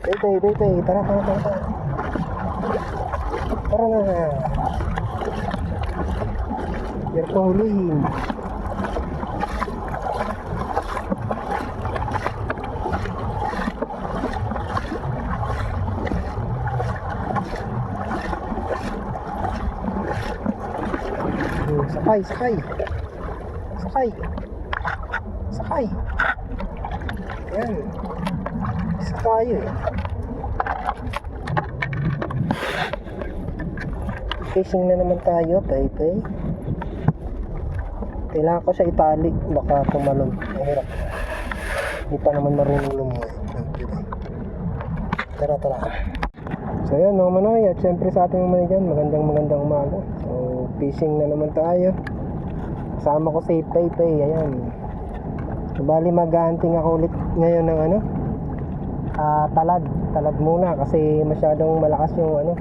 Bebe, tara. Tara na. Hirap na hulihin. Sakay. Yan. Isa tayo eh. Fishing na naman tayo, Pepe. Kailangan ko siya itali, baka tumalon. Mahirap. Hindi pa naman marunong lumuwi. Tara. So yan mga manoy, at syempre sa ating mga dyan, magandang umaga. So fishing na naman tayo. Kasama ko si Pepe, ayan. So, bali mag-hunting ako ulit ngayon ng talad muna kasi masyadong malakas yung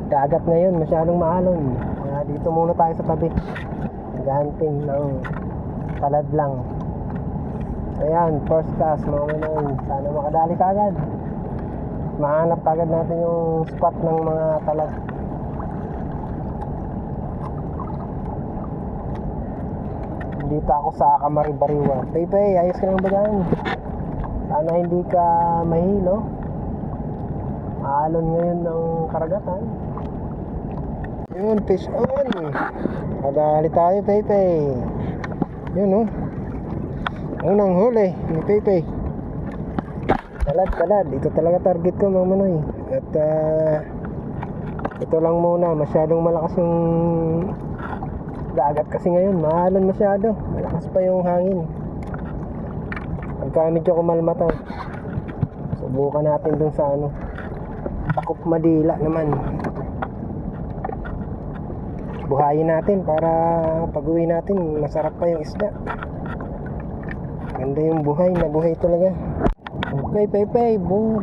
dagat ngayon, masyadong maalon. Kaya dito muna tayo sa tabi. Mag-hunting ng talad lang. Ayan, first cast mga manoy. Sana makadali ka agad. Mahanap agad natin yung spot ng mga talad. Dito ako sa Camaribariwa. Pepe, ayos ka lang ba dyan? Sana hindi ka mahilo. Maalon ngayon ng karagatan. Yun, fish on. Madali tayo, Pepe. Yun, oh. Unang huli ni Pepe. Talad. Ito talaga target ko mga manoy. At ito lang muna. Masyadong malakas yung dagat kasi ngayon. Maalon masyado. Malakas pa yung hangin. Pagka medyo kumalmataw, subukan natin dun sa Takop Madila naman. Buhayin natin para pag uwi natin masarap pa yung isda. Ganda yung buhay talaga. Okay, Pepe, boom.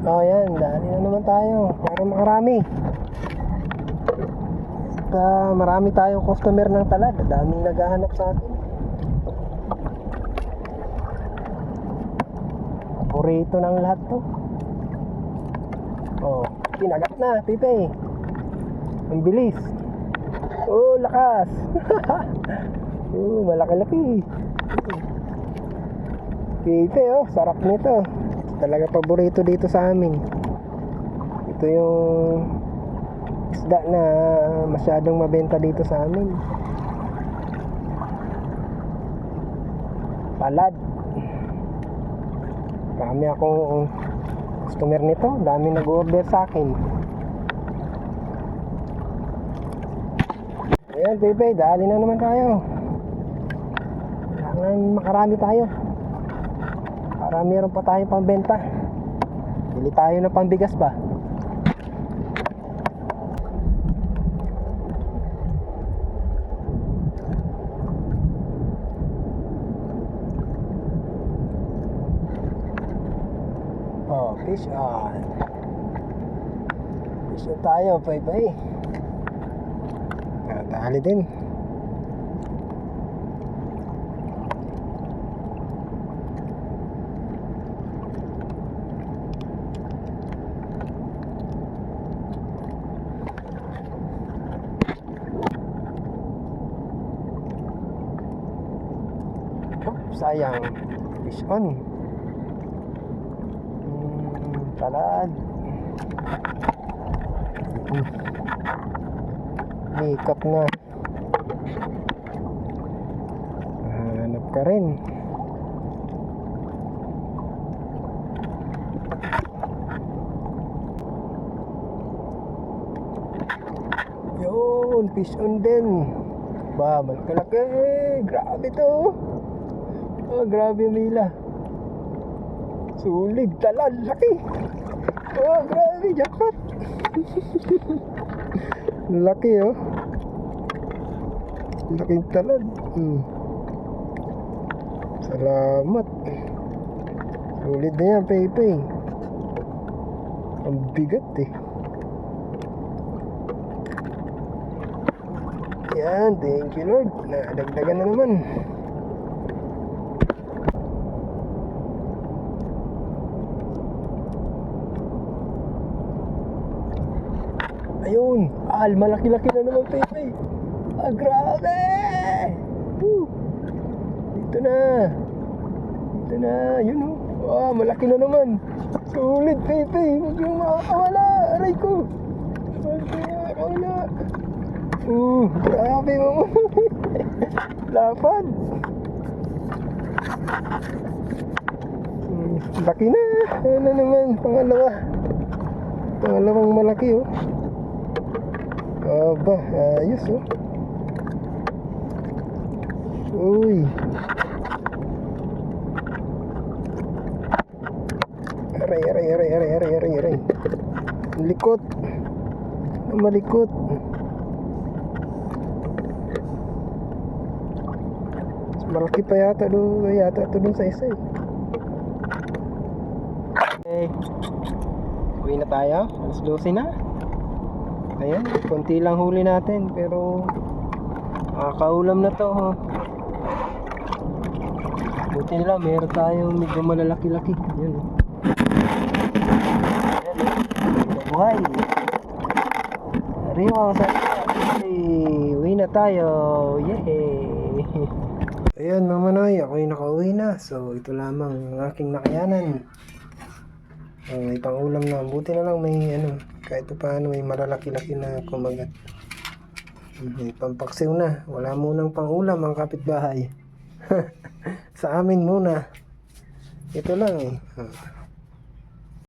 Yan, dali na naman tayo para makarami. At marami tayong customer ng talad. Daming naghahanap sa atin. Paborito ng lahat to. Kinagat na, Pepe. Ang bilis. Lakas. Malaki-laki. Pepe, sarap nito. Talaga paborito dito sa amin. Ito yung isda na masyadong mabenta dito sa amin. Talad. Dami akong customer nito. Dami nag-order sa akin. Ayan, Pepe, dali na naman tayo. Kailangan makarami tayo para meron pa tayong pambenta. Bili tayo ng pambigas ba? Fish on. Fish on tayo, Pepe. Dali din. Sayang. Fish on. Talad. Makeup na. Hanap ka rin. Yun, fish on din. Malaki. Grabe to. Grabe yung mila. Sulig, talad, laki. Grabe, jackpot. Laki, laking talad. Salamat. Sulit na yan, Pepe. Ang bigat Yan, thank you Lord. Nadagdagan na naman. Ayun. Malaki-laki na naman, Pepe. Grabe! Woo! Dito na. Dito na. Yun, oh. Malaki na naman. Sulit, Pepe. Huwag yung makakawala. Aray ko. Huwag yung makakawala. Grabe mo. Lapad. Laki na. Ano naman, pangalawang malaki, oh. Aba, ayos, oh. Uy. Aray. Likot. Malikot. Malaki pa yata ito dun sa isa, eh. Okay. Uwi na tayo. Alas 12 na. Ayan, konti lang huli natin, pero makakaulam na to, ha. Buti nila, meron tayong medyo malalaki-laki. Ayan, oh. Buhay. Ariwang sa uwi na tayo. Yay! Ayan, mga manoy, ako'y nakauwi na. So, ito lamang ang aking nakayanan. May pangulam na. Buti na lang may kahit paano may malalaki-laki na kumagat. May pampaksiw na. Wala munang pangulam ang kapitbahay. Sa amin muna. Ito lang, eh.